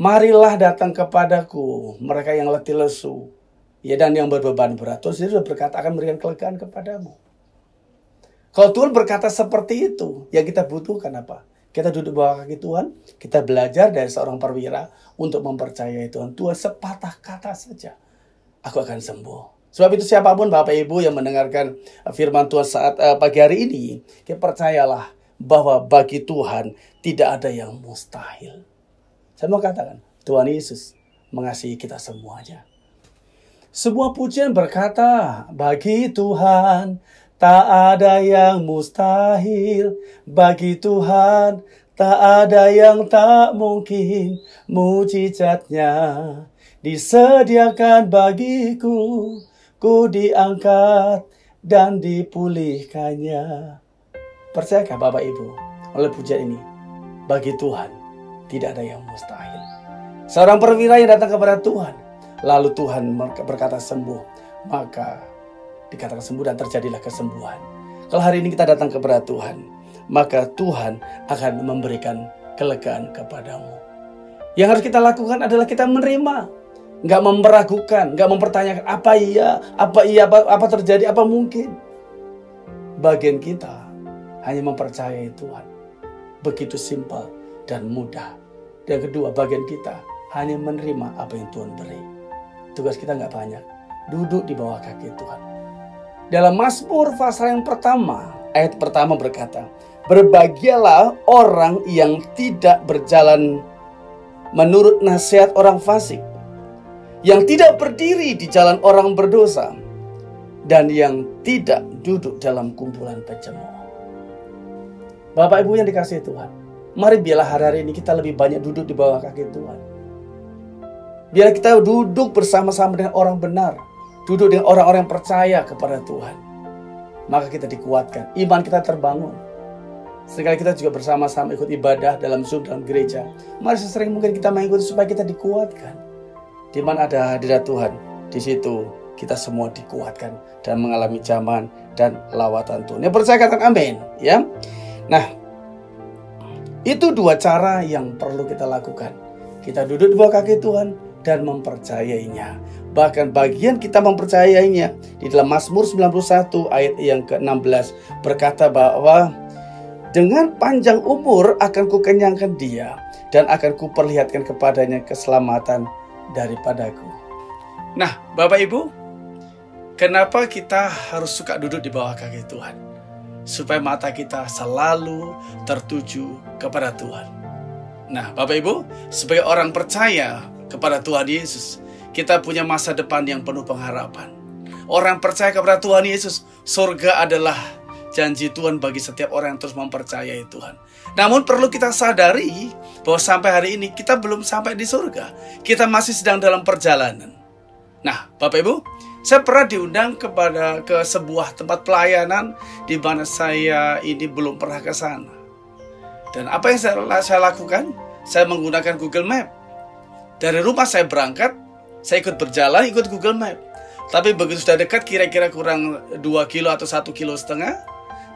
marilah datang kepadaku mereka yang letih lesu dan yang berbeban berat. Tuhan sendiri sudah berkata akan memberikan kelegaan kepadamu. Kalau Tuhan berkata seperti itu, yang kita butuhkan apa? Kita duduk bawah kaki Tuhan, kita belajar dari seorang perwira untuk mempercayai Tuhan. Tuhan, sepatah kata saja, aku akan sembuh. Sebab itu siapapun Bapak Ibu yang mendengarkan firman Tuhan saat pagi hari ini, percayalah bahwa bagi Tuhan tidak ada yang mustahil. Saya mau katakan, Tuhan Yesus mengasihi kita semuanya. Sebuah pujian berkata, bagi Tuhan tak ada yang mustahil. Bagi Tuhan tak ada yang tak mungkin. Mujizatnya disediakan bagiku. Ku diangkat dan dipulihkannya. Percayakah Bapak Ibu oleh pujian ini? Bagi Tuhan tidak ada yang mustahil. Seorang perwira yang datang kepada Tuhan, lalu Tuhan berkata sembuh, maka dikatakan sembuh dan terjadilah kesembuhan. Kalau hari ini kita datang kepada Tuhan, maka Tuhan akan memberikan kelegaan kepadamu. Yang harus kita lakukan adalah kita menerima. Nggak meragukan, nggak mempertanyakan apa terjadi, apa mungkin. Bagian kita hanya mempercayai Tuhan. Begitu simpel dan mudah. Dan kedua, bagian kita hanya menerima apa yang Tuhan beri. Tugas kita nggak banyak. Duduk di bawah kaki Tuhan. Dalam Mazmur pasal yang pertama, ayat pertama berkata, berbahagialah orang yang tidak berjalan menurut nasihat orang fasik, yang tidak berdiri di jalan orang berdosa, dan yang tidak duduk dalam kumpulan pencemooh. Bapak Ibu yang dikasihi Tuhan, mari biarlah hari-hari ini kita lebih banyak duduk di bawah kaki Tuhan. Biar kita duduk bersama-sama dengan orang benar, duduk dengan orang-orang yang percaya kepada Tuhan. Maka kita dikuatkan, iman kita terbangun. Seringkali kita juga bersama-sama ikut ibadah dalam Zoom, dalam gereja. Mari sesering mungkin kita mengikuti supaya kita dikuatkan. Di mana ada hadirat Tuhan, di situ kita semua dikuatkan dan mengalami zaman dan lawatan Tuhan. Yang percaya katakan amin, ya. Nah, itu dua cara yang perlu kita lakukan. Kita duduk di bawah kaki Tuhan dan mempercayainya. Bahkan bagian kita mempercayainya di dalam Mazmur 91 ayat yang ke-16 berkata bahwa dengan panjang umur akan kukenyangkan dia dan akan kuperlihatkan kepadanya keselamatan daripadaku. Nah, Bapak Ibu, kenapa kita harus suka duduk di bawah kaki Tuhan? Supaya mata kita selalu tertuju kepada Tuhan. Nah, Bapak Ibu, sebagai orang percaya kepada Tuhan Yesus, kita punya masa depan yang penuh pengharapan. Orang percaya kepada Tuhan Yesus, surga adalah janji Tuhan bagi setiap orang yang terus mempercayai Tuhan. Namun perlu kita sadari bahwa sampai hari ini kita belum sampai di surga. Kita masih sedang dalam perjalanan. Nah, Bapak Ibu, saya pernah diundang ke sebuah tempat pelayanan di mana saya ini belum pernah ke sana. Dan apa yang saya lakukan? Saya menggunakan Google Map. Dari rumah saya berangkat, saya ikut berjalan, ikut Google Map. Tapi begitu sudah dekat, kira-kira kurang 2 kilo atau 1,5 kilo,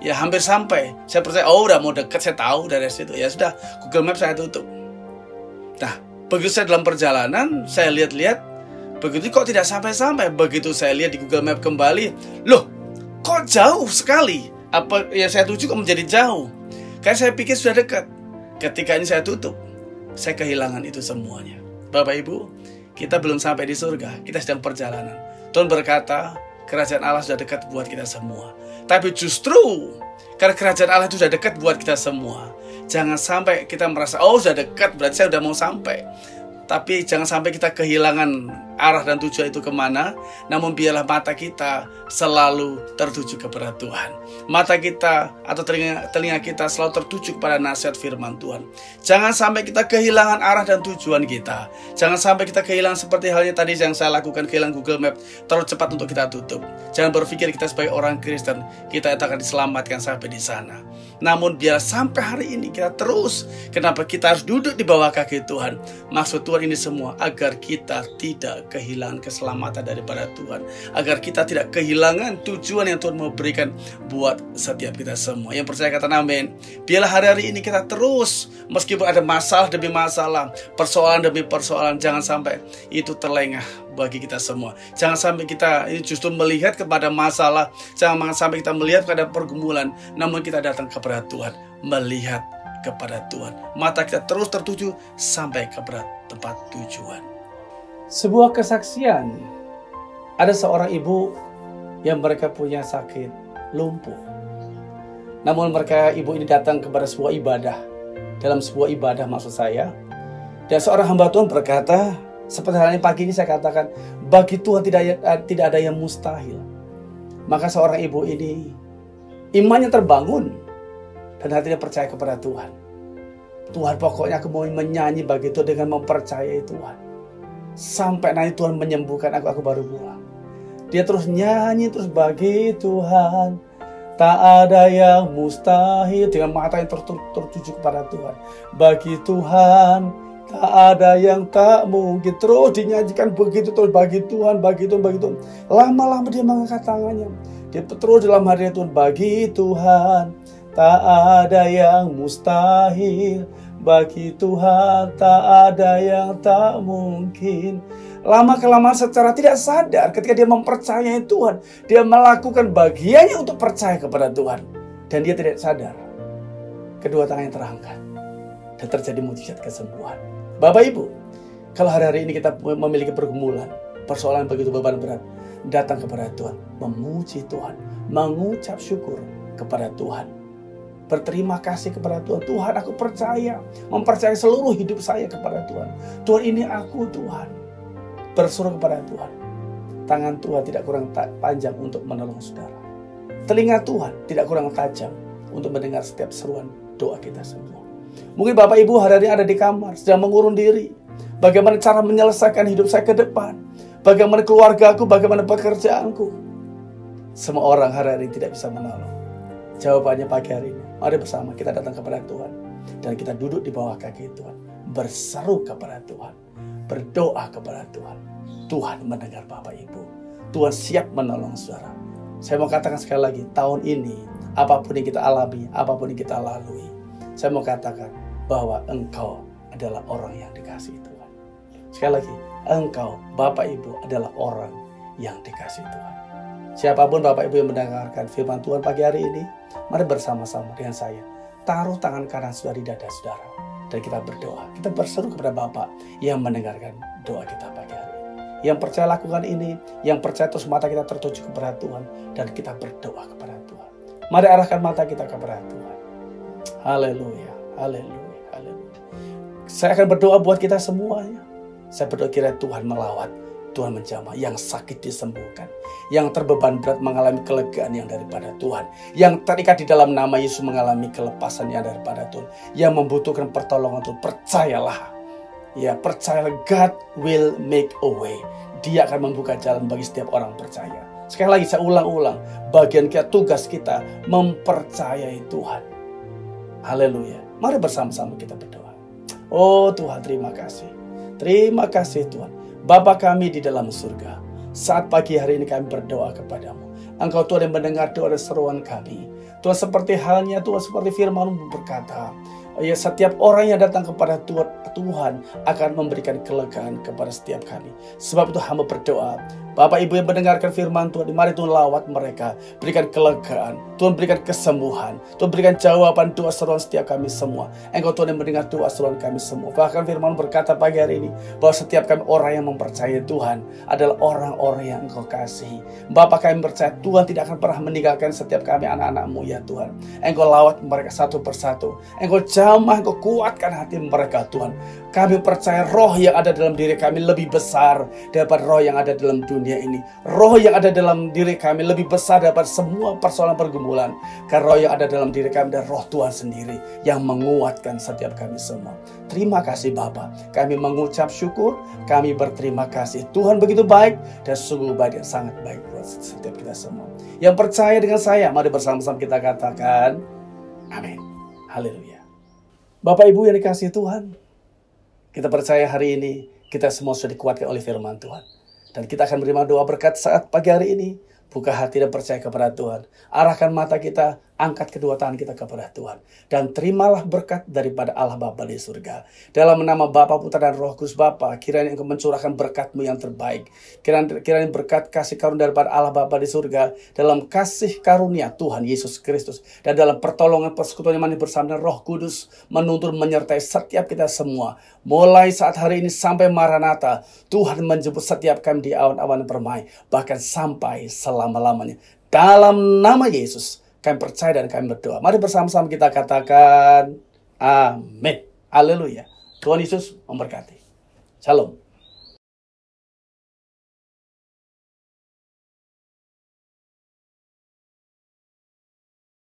ya hampir sampai. Saya percaya, oh udah mau dekat, saya tahu dari situ. Ya sudah, Google Map saya tutup. Nah, begitu saya dalam perjalanan, saya lihat-lihat, begitu kok tidak sampai-sampai. Begitu saya lihat di Google Map kembali, loh, kok jauh sekali? Apa yang saya tuju kok menjadi jauh? Karena saya pikir sudah dekat. Ketika ini saya tutup, saya kehilangan itu semuanya. Bapak Ibu, kita belum sampai di surga, kita sedang perjalanan. Tuhan berkata, kerajaan Allah sudah dekat buat kita semua. Tapi justru karena kerajaan Allah itu sudah dekat buat kita semua, jangan sampai kita merasa, oh sudah dekat, berarti saya sudah mau sampai. Tapi jangan sampai kita kehilangan arah dan tujuan itu kemana. Namun biarlah mata kita selalu tertuju kepada Tuhan. Mata kita atau telinga kita selalu tertuju kepada nasihat firman Tuhan. Jangan sampai kita kehilangan arah dan tujuan kita. Jangan sampai kita kehilangan seperti halnya tadi yang saya lakukan, kehilangan Google Map. Terlalu cepat untuk kita tutup. Jangan berpikir kita sebagai orang Kristen, kita akan diselamatkan sampai di sana. Namun biar sampai hari ini kita terus. Kenapa kita harus duduk di bawah kaki Tuhan? Maksud Tuhan ini semua agar kita tidak kehilangan keselamatan daripada Tuhan, agar kita tidak kehilangan tujuan yang Tuhan mau berikan buat setiap kita semua. Yang percaya kata amin. Biarlah hari-hari ini kita terus, meskipun ada masalah demi masalah, persoalan demi persoalan, jangan sampai itu terlengah bagi kita semua. Jangan sampai kita ini justru melihat kepada masalah, jangan sampai kita melihat kepada pergumulan, namun kita datang kepada Tuhan, melihat kepada Tuhan. Mata kita terus tertuju sampai kepada tempat tujuan. Sebuah kesaksian, ada seorang ibu yang mereka punya sakit lumpuh. Namun ibu ini datang kepada sebuah ibadah. Dalam sebuah ibadah maksud saya. Dan seorang hamba Tuhan berkata, seperti halnya pagi ini saya katakan, bagi Tuhan tidak ada yang mustahil. Maka seorang ibu ini imannya terbangun dan hatinya percaya kepada Tuhan. Tuhan, pokoknya aku mau menyanyi bagi Tuhan dengan mempercayai Tuhan. Sampai nanti Tuhan menyembuhkan aku baru pulang. Dia terus nyanyi terus, bagi Tuhan tak ada yang mustahil, dengan mata yang tertuju kepada Tuhan. Bagi Tuhan tak ada yang tak mungkin. Terus dinyanyikan begitu terus, bagi Tuhan, bagi Tuhan, bagi Tuhan. Lama-lama dia mengangkat tangannya. Dia terus dalam hadirat Tuhan, bagi Tuhan tak ada yang mustahil. Bagi Tuhan tak ada yang tak mungkin. Lama-kelamaan secara tidak sadar, ketika dia mempercayai Tuhan, dia melakukan bagiannya untuk percaya kepada Tuhan. Dan dia tidak sadar, kedua tangannya terangkat dan terjadi mujizat kesembuhan. Bapak Ibu, kalau hari-hari ini kita memiliki pergumulan, persoalan begitu beban berat, datang kepada Tuhan, memuji Tuhan, mengucap syukur, kepada Tuhan. Berterima kasih kepada Tuhan. Tuhan, aku percaya, mempercayai seluruh hidup saya kepada Tuhan. Tuhan, ini aku, Tuhan. Berseru kepada Tuhan. Tangan Tuhan tidak kurang panjang untuk menolong saudara. Telinga Tuhan tidak kurang tajam untuk mendengar setiap seruan doa kita semua. Mungkin Bapak Ibu hari ini ada di kamar, sedang mengurung diri. Bagaimana cara menyelesaikan hidup saya ke depan? Bagaimana keluargaku, bagaimana pekerjaanku? Semua orang hari ini tidak bisa menolong. Jawabannya pagi hari ini, mari bersama kita datang kepada Tuhan. Dan kita duduk di bawah kaki Tuhan. Berseru kepada Tuhan. Berdoa kepada Tuhan. Tuhan mendengar Bapak Ibu. Tuhan siap menolong saudara. Saya mau katakan sekali lagi, tahun ini, apapun yang kita alami, apapun yang kita lalui, saya mau katakan bahwa engkau adalah orang yang dikasihi Tuhan. Sekali lagi, engkau, Bapak Ibu, adalah orang yang dikasihi Tuhan. Siapapun Bapak Ibu yang mendengarkan firman Tuhan pagi hari ini, mari bersama-sama dengan saya, taruh tangan kanan saudara di dada saudara, dan kita berdoa. Kita berseru kepada Bapa yang mendengarkan doa kita pagi hari ini. Yang percaya lakukan ini, yang percaya terus mata kita tertuju kepada Tuhan, dan kita berdoa kepada Tuhan. Mari arahkan mata kita kepada Tuhan. Haleluya, haleluya, haleluya. Saya akan berdoa buat kita semuanya. Saya berdoa kiranya Tuhan melawat, Tuhan menjamah, yang sakit disembuhkan, yang terbeban berat mengalami kelegaan yang daripada Tuhan, yang terikat di dalam nama Yesus mengalami kelepasan yang daripada Tuhan, yang membutuhkan pertolongan Tuhan. Percayalah, ya percayalah, God will make a way. Dia akan membuka jalan bagi setiap orang percaya. Sekali lagi saya ulang-ulang, bagian kita, tugas kita mempercayai Tuhan. Haleluya. Mari bersama-sama kita berdoa. Oh Tuhan, terima kasih. Terima kasih Tuhan. Bapa kami di dalam surga, saat pagi hari ini kami berdoa kepadamu. Engkau Tuhan yang mendengar doa dan seruan kami. Tuhan, seperti halnya Tuhan, seperti firman-Mu berkata, ya, setiap orang yang datang kepada Tuhan akan memberikan kelegaan kepada setiap kami. Sebab itu hamba berdoa, Bapak Ibu yang mendengarkan firman Tuhan, mari Tuhan lawat mereka, berikan kelegaan, Tuhan berikan kesembuhan, Tuhan berikan jawaban doa seruan setiap kami semua. Engkau Tuhan yang mendengar doa seruan kami semua. Bahkan firman berkata pagi hari ini, bahwa setiap kami orang yang mempercayai Tuhan adalah orang-orang yang Engkau kasihi. Bapak, kami percaya Tuhan tidak akan pernah meninggalkan setiap kami anak-anak-Mu ya Tuhan. Engkau lawat mereka satu persatu, Engkau jamah, Engkau kuatkan hati mereka Tuhan. Kami percaya roh yang ada dalam diri kami lebih besar daripada roh yang ada dalam dunia ini. Roh yang ada dalam diri kami lebih besar daripada semua persoalan pergumulan. Karena roh yang ada dalam diri kami adalah roh Tuhan sendiri yang menguatkan setiap kami semua. Terima kasih Bapa. Kami mengucap syukur, kami berterima kasih. Tuhan begitu baik dan sungguh baik dan sangat baik buat setiap kita semua. Yang percaya dengan saya, mari bersama-sama kita katakan amin. Haleluya. Bapak Ibu yang dikasihi Tuhan, kita percaya hari ini kita semua sudah dikuatkan oleh firman Tuhan. Dan kita akan menerima doa berkat saat pagi hari ini. Buka hati dan percaya kepada Tuhan. Arahkan mata kita, angkat kedua tangan kita kepada Tuhan. Dan terimalah berkat daripada Allah Bapa di surga. Dalam nama Bapa, Putra dan Roh Kudus Bapa, kiranya Engkau mencurahkan berkat-Mu yang terbaik. Kiranya berkat kasih karunia daripada Allah Bapa di surga. Dalam kasih karunia Tuhan Yesus Kristus. Dan dalam pertolongan persekutuan yang manis bersama dengan Roh Kudus. Menuntun menyertai setiap kita semua. Mulai saat hari ini sampai Maranatha. Tuhan menjemput setiap kami di awan-awan permai. Bahkan sampai selama-lamanya. Dalam nama Yesus kami percaya dan kami berdoa. Mari bersama-sama kita katakan amin. Haleluya. Tuhan Yesus memberkati. Shalom.